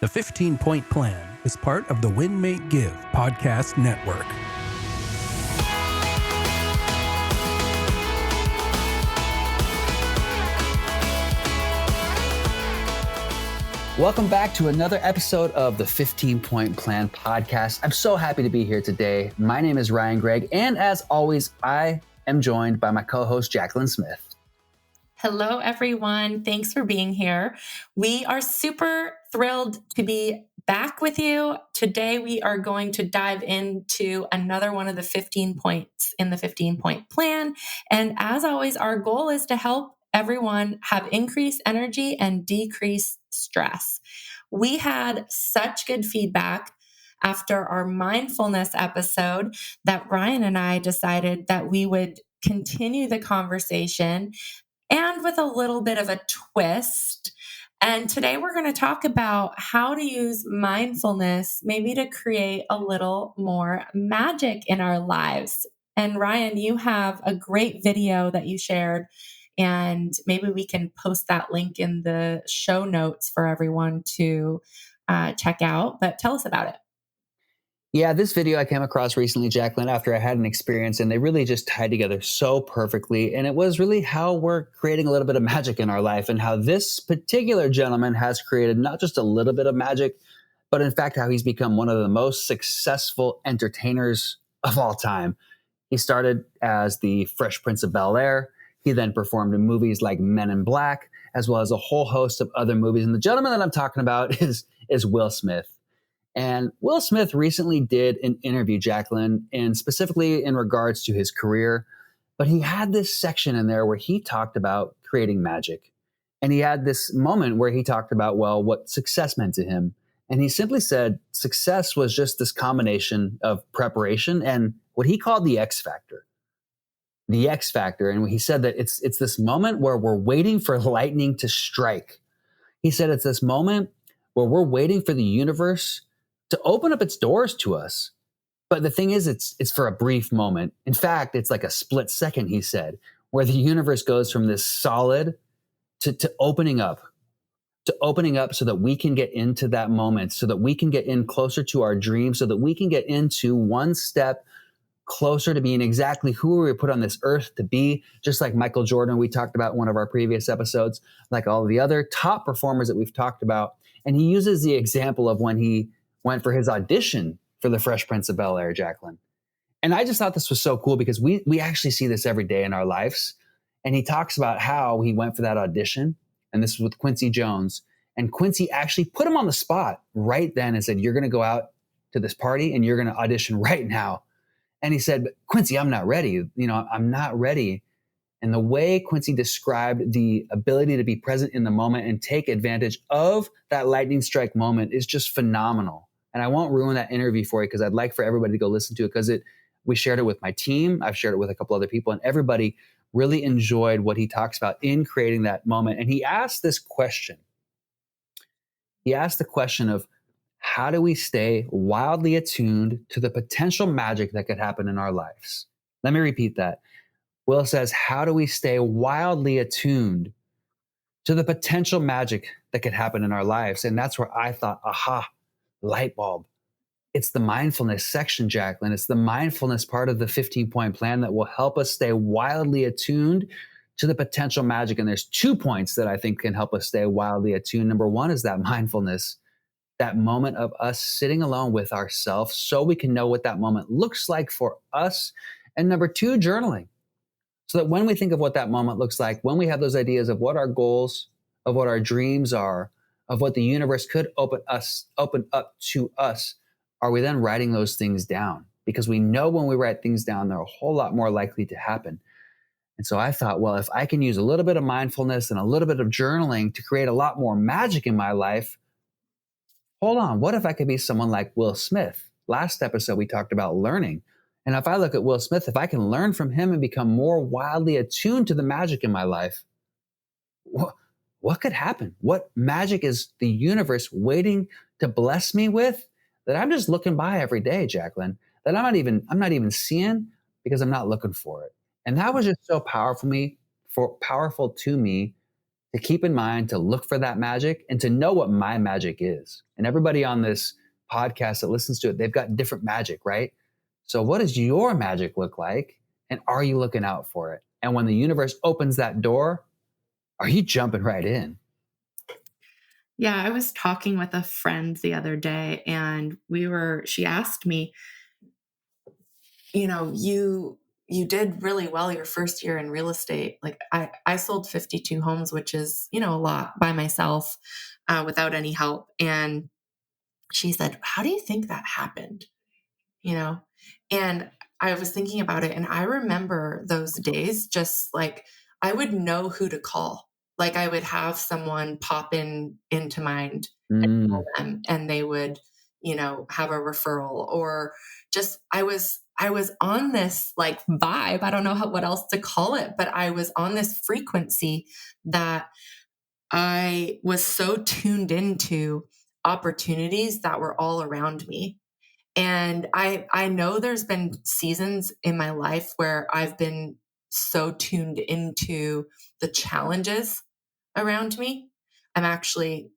The 15-Point Plan is part of the Win, Make, Give podcast network. Welcome back to another episode of the 15-Point Plan podcast. I'm so happy to be here today. My name is Ryan Greigg, and as always, I am joined by my co-host, Jacqueline Smith. Hello, everyone. Thanks for being here. We are super thrilled to be back with you. Today, we are going to dive into another one of the 15 points in the 15-Point Plan. And as always, our goal is to help everyone have increased energy and decrease stress. We had such good feedback after our mindfulness episode that Ryan and I decided that we would continue the conversation and with a little bit of a twist. And today we're going to talk about how to use mindfulness maybe to create a little more magic in our lives. And Ryan, you have a great video that you shared, and maybe we can post that link in the show notes for everyone to check out. But tell us about it. Yeah, this video I came across recently, Jacqueline, after I had an experience, and they really just tied together so perfectly. And it was really how we're creating a little bit of magic in our life, and how this particular gentleman has created not just a little bit of magic, but in fact, how he's become one of the most successful entertainers of all time. He started as the Fresh Prince of Bel-Air. He then performed in movies like Men in Black, as well as a whole host of other movies. And the gentleman that I'm talking about is Will Smith. And Will Smith recently did an interview, Jacqueline, and specifically in regards to his career. But he had this section in there where he talked about creating magic. And he had this moment where he talked about, well, what success meant to him. And he simply said success was just this combination of preparation and what he called the X factor. The X factor. And he said that it's this moment where we're waiting for lightning to strike. He said it's this moment where we're waiting for the universe to open up its doors to us. But the thing is, it's for a brief moment. In fact, it's like a split second, he said, where the universe goes from this solid to opening up so that we can get into that moment, so that we can get in closer to our dreams, so that we can get into one step closer to being exactly who we were put on this earth to be, just like Michael Jordan, we talked about in one of our previous episodes, like all of the other top performers that we've talked about. And he uses the example of when he went for his audition for the Fresh Prince of Bel-Air, Jacqueline. And I just thought this was so cool because we actually see this every day in our lives. And he talks about how he went for that audition, and this was with Quincy Jones. And Quincy actually put him on the spot right then and said, you're going to go out to this party and you're going to audition right now. And he said, but Quincy, I'm not ready. I'm not ready. And the way Quincy described the ability to be present in the moment and take advantage of that lightning strike moment is just phenomenal. And I won't ruin that interview for you because I'd like for everybody to go listen to it, because we shared it with my team. I've shared it with a couple other people, and everybody really enjoyed what he talks about in creating that moment. And he asked this question. He asked the question of, how do we stay wildly attuned to the potential magic that could happen in our lives? Let me repeat that. Will says, how do we stay wildly attuned to the potential magic that could happen in our lives? And that's where I thought, aha, light bulb. It's the mindfulness section, Jacqueline. It's the mindfulness part of the 15-Point Plan that will help us stay wildly attuned to the potential magic. And there's 2 points that I think can help us stay wildly attuned. Number one is that mindfulness, that moment of us sitting alone with ourselves so we can know what that moment looks like for us. And number two, journaling. So that when we think of what that moment looks like, when we have those ideas of what our goals, of what our dreams are, of what the universe could open up to us, are we then writing those things down? Because we know when we write things down, they're a whole lot more likely to happen. And so I thought, well, if I can use a little bit of mindfulness and a little bit of journaling to create a lot more magic in my life, hold on, what if I could be someone like Will Smith? Last episode, we talked about learning. And if I look at Will Smith, if I can learn from him and become more wildly attuned to the magic in my life, what could happen? What magic is the universe waiting to bless me with that I'm just looking by every day, Jacqueline, that I'm not even seeing because I'm not looking for it. And that was just so powerful to me to keep in mind, to look for that magic and to know what my magic is. And everybody on this podcast that listens to it, they've got different magic, right? So what does your magic look like? And are you looking out for it? And when the universe opens that door, are you jumping right in? Yeah, I was talking with a friend the other day and she asked me, you did really well your first year in real estate. Like I sold 52 homes, which is, a lot by myself, without any help. And she said, how do you think that happened? You know? And I was thinking about it and I remember those days, just like I would know who to call. Like I would have someone pop into mind and call Mm, them and they would, have a referral, or just I was on this like vibe. I don't know what else to call it, but I was on this frequency that I was so tuned into opportunities that were all around me. And I know there's been seasons in my life where I've been so tuned into the challenges around me. I'm actually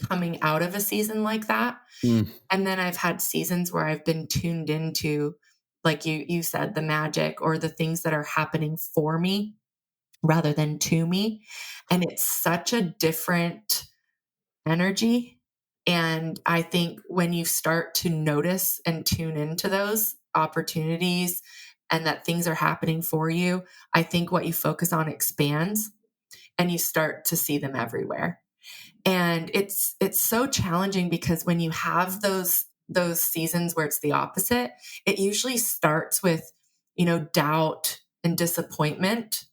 coming out of a season like that. mm, And then I've had seasons where I've been tuned into, like you said, the magic or the things that are happening for me rather than to me. And it's such a different energy. And I think when you start to notice and tune into those opportunities and that things are happening for you, I think what you focus on expands and you start to see them everywhere. And it's so challenging because when you have those seasons where it's the opposite, it usually starts with, doubt and disappointment,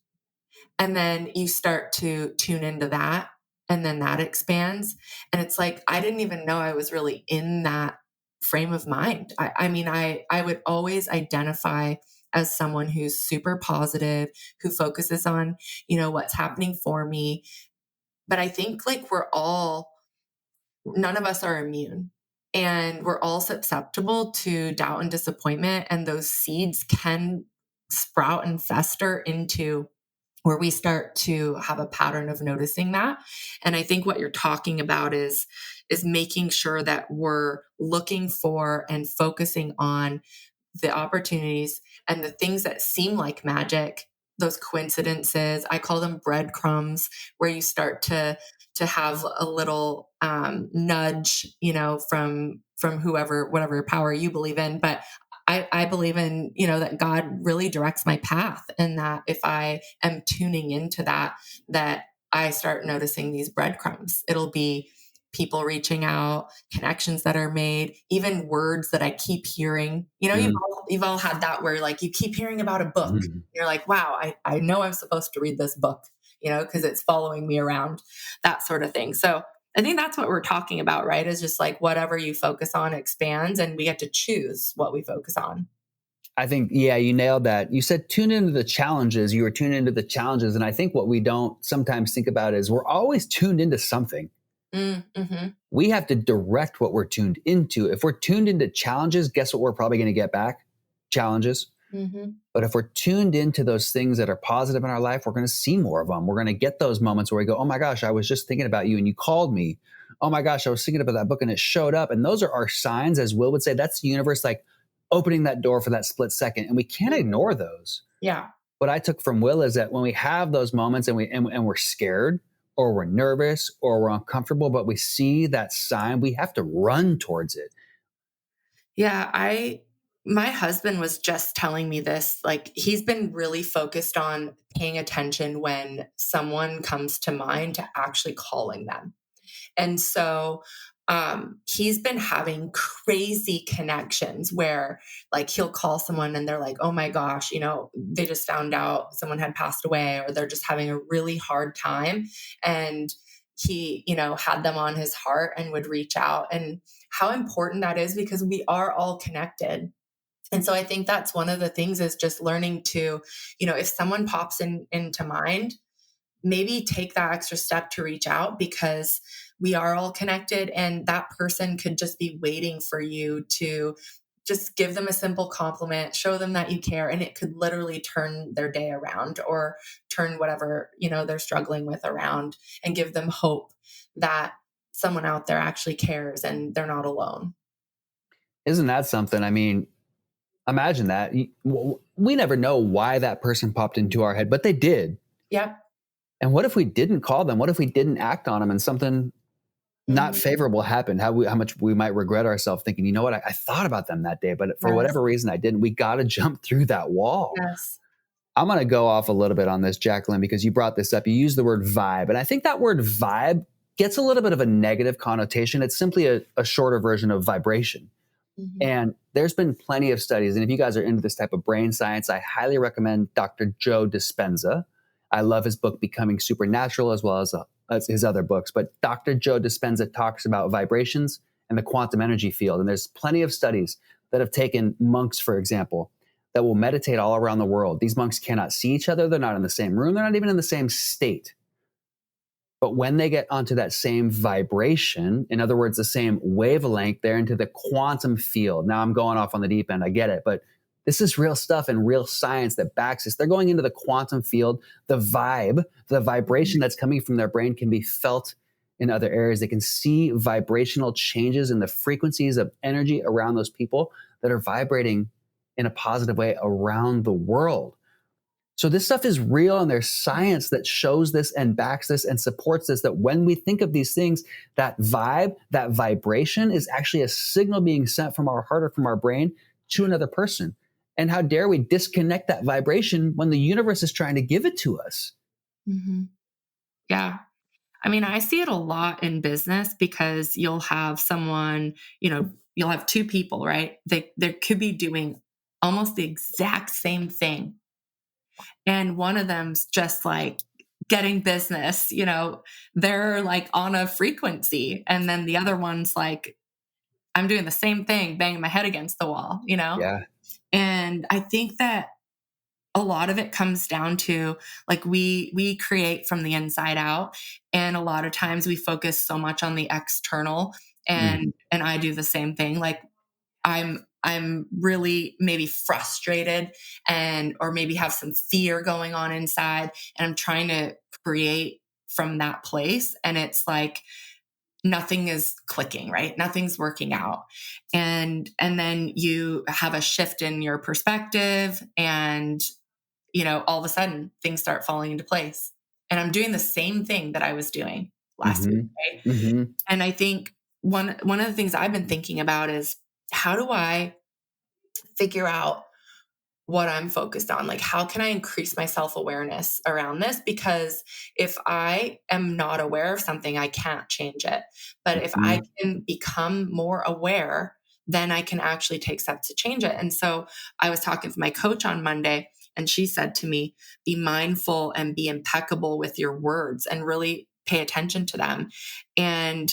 and then you start to tune into that and then that expands. And it's like I didn't even know I was really in that frame of mind. I would always identify as someone who's super positive, who focuses on, what's happening for me. But I think like none of us are immune, and we're all susceptible to doubt and disappointment, and those seeds can sprout and fester into where we start to have a pattern of noticing that. And I think what you're talking about is making sure that we're looking for and focusing on the opportunities and the things that seem like magic, those coincidences. I call them breadcrumbs, where you start to have a little nudge, from whoever, whatever power you believe in. But I believe in, that God really directs my path, and that if I am tuning into that I start noticing these breadcrumbs. It'll be people reaching out, connections that are made, even words that I keep hearing. mm, You've all had that where like you keep hearing about a book. mm. You're like, wow, I know I'm supposed to read this book, because it's following me around, that sort of thing. So I think that's what we're talking about, right? Is just like whatever you focus on expands, and we get to choose what we focus on. I think, yeah, you nailed that. You said tune into the challenges. You were tuned into the challenges. And I think what we don't sometimes think about is we're always tuned into something. Mm-hmm. We have to direct what we're tuned into. If we're tuned into challenges, guess what we're probably going to get back? Challenges. Mm-hmm. But if we're tuned into those things that are positive in our life, we're going to see more of them. We're going to get those moments where we go, oh my gosh, I was just thinking about you and you called me. Oh my gosh, I was thinking about that book and it showed up. And those are our signs, as Will would say. That's the universe like opening that door for that split second. And we can't ignore those. Yeah. What I took from Will is that when we have those moments and we're scared or we're nervous or we're uncomfortable, but we see that sign, we have to run towards it. Yeah, my husband was just telling me this. Like he's been really focused on paying attention when someone comes to mind to actually calling them. And so he's been having crazy connections where like he'll call someone and they're like, oh my gosh, they just found out someone had passed away, or they're just having a really hard time. And he, had them on his heart and would reach out. And how important that is, because we are all connected. And so I think that's one of the things, is just learning to, if someone pops into mind, maybe take that extra step to reach out, because we are all connected, and that person could just be waiting for you to just give them a simple compliment, show them that you care, and it could literally turn their day around or turn whatever, they're struggling with around, and give them hope that someone out there actually cares and they're not alone. Isn't that something? I mean, imagine that. We never know why that person popped into our head, but they did. Yep. And what if we didn't call them? What if we didn't act on them and something not favorable happened? How much we might regret ourselves thinking, you know what, I thought about them that day, but for whatever reason I didn't. We got to jump through that wall. Yes. I'm going to go off a little bit on this, Jacqueline, because you brought this up. You used the word vibe. And I think that word vibe gets a little bit of a negative connotation. It's simply a shorter version of vibration. And there's been plenty of studies. And if you guys are into this type of brain science, I highly recommend Dr. Joe Dispenza. I love his book, Becoming Supernatural, as well as his other books. But Dr. Joe Dispenza talks about vibrations and the quantum energy field. And there's plenty of studies that have taken monks, for example, that will meditate all around the world. These monks cannot see each other. They're not in the same room. They're not even in the same state. But when they get onto that same vibration, in other words, the same wavelength, they're into the quantum field. Now I'm going off on the deep end. I get it. But this is real stuff and real science that backs this. They're going into the quantum field. The vibe, the vibration that's coming from their brain can be felt in other areas. They can see vibrational changes in the frequencies of energy around those people that are vibrating in a positive way around the world. So this stuff is real, and there's science that shows this and backs this and supports this, that when we think of these things, that vibe, that vibration is actually a signal being sent from our heart or from our brain to another person. And how dare we disconnect that vibration when the universe is trying to give it to us? Yeah. I mean, I see it a lot in business, because you'll have someone, you'll have two people, right? They could be doing almost the exact same thing. And one of them's just like getting business, they're like on a frequency. And then the other one's like, I'm doing the same thing, banging my head against the wall, Yeah. And I think that a lot of it comes down to, like, we create from the inside out. And a lot of times we focus so much on the external, and I do the same thing. Like, I'm really maybe frustrated or maybe have some fear going on inside, and I'm trying to create from that place. And it's like, nothing is clicking, right? Nothing's working out. And then you have a shift in your perspective, and, all of a sudden things start falling into place. And I'm doing the same thing that I was doing last week, right? And I think one of the things I've been thinking about is, how do I figure out what I'm focused on? Like, how can I increase my self-awareness around this? Because if I am not aware of something, I can't change it. But if I can become more aware, then I can actually take steps to change it. And so I was talking with my coach on Monday, and she said to me, be mindful and be impeccable with your words and really pay attention to them. And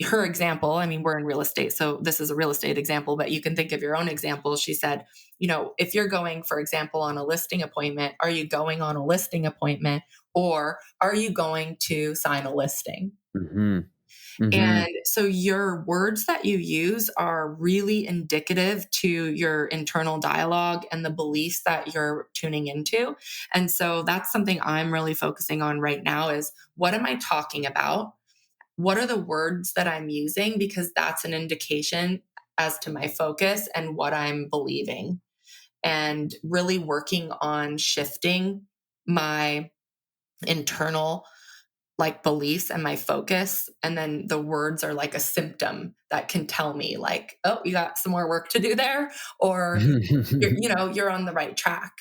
her example, I mean, we're in real estate, so this is a real estate example, but you can think of your own example. She said, if you're going, for example, on a listing appointment, are you going on a listing appointment, or are you going to sign a listing? And so your words that you use are really indicative to your internal dialogue and the beliefs that you're tuning into. And so that's something I'm really focusing on right now, is, what am I talking about? What are the words that I'm using? Because that's an indication as to my focus and what I'm believing, and really working on shifting my internal beliefs and my focus. And then the words are like a symptom that can tell me, like, oh, you got some more work to do there, or you're on the right track.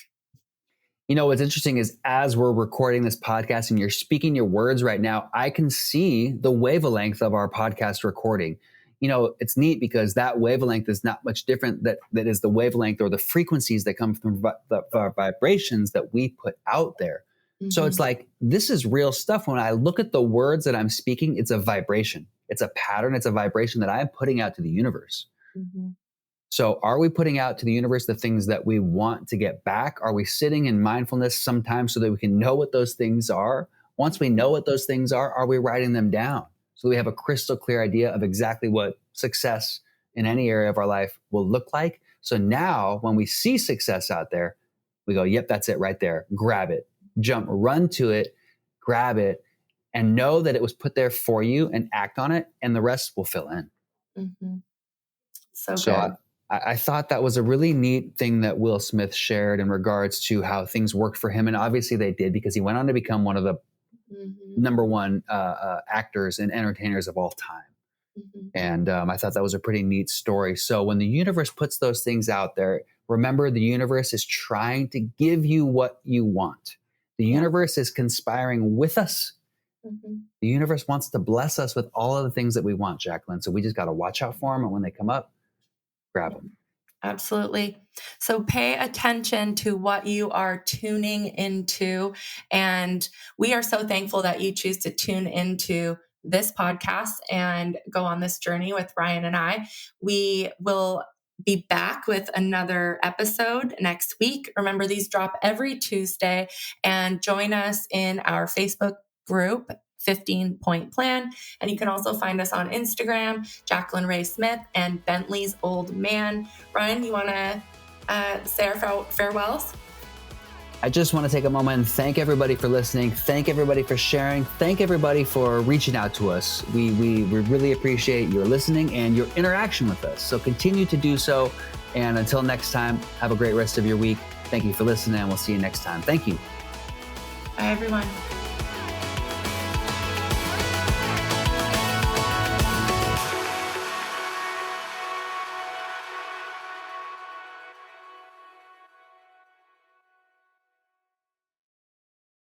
What's interesting is, as we're recording this podcast and you're speaking your words right now, I can see the wavelength of our podcast recording. It's neat because that wavelength is not much different. That is the wavelength or the frequencies that come from the vibrations that we put out there. So it's like, this is real stuff. When I look at the words that I'm speaking, it's a vibration. It's a pattern. It's a vibration that I'm putting out to the universe. So are we putting out to the universe the things that we want to get back? Are we sitting in mindfulness sometimes so that we can know what those things are? Once we know what those things are we writing them down so we have a crystal clear idea of exactly what success in any area of our life will look like? So now when we see success out there, we go, yep, that's it right there. Grab it, jump, run to it, grab it, and know that it was put there for you and act on it, and the rest will fill in. Mm-hmm. So So I thought that was a really neat thing that Will Smith shared in regards to how things worked for him. And obviously they did, because he went on to become one of the number one actors and entertainers of all time. And I thought that was a pretty neat story. So when the universe puts those things out there, remember, the universe is trying to give you what you want. The universe is conspiring with us. The universe wants to bless us with all of the things that we want, Jacqueline. So we just got to watch out for them. And when they come up, grab them. Absolutely. So pay attention to what you are tuning into. And we are so thankful that you choose to tune into this podcast and go on this journey with Ryan and I. We will be back with another episode next week. Remember, these drop every Tuesday, and join us in our Facebook group, 15-Point Plan. And you can also find us on Instagram, Jacqueline Ray Smith and Bentley's Old Man. Ryan, you want to say our farewells? I just want to take a moment and thank everybody for listening. Thank everybody for sharing. Thank everybody for reaching out to us. We really appreciate your listening and your interaction with us. So continue to do so. And until next time, have a great rest of your week. Thank you for listening, and we'll see you next time. Thank you. Bye, everyone.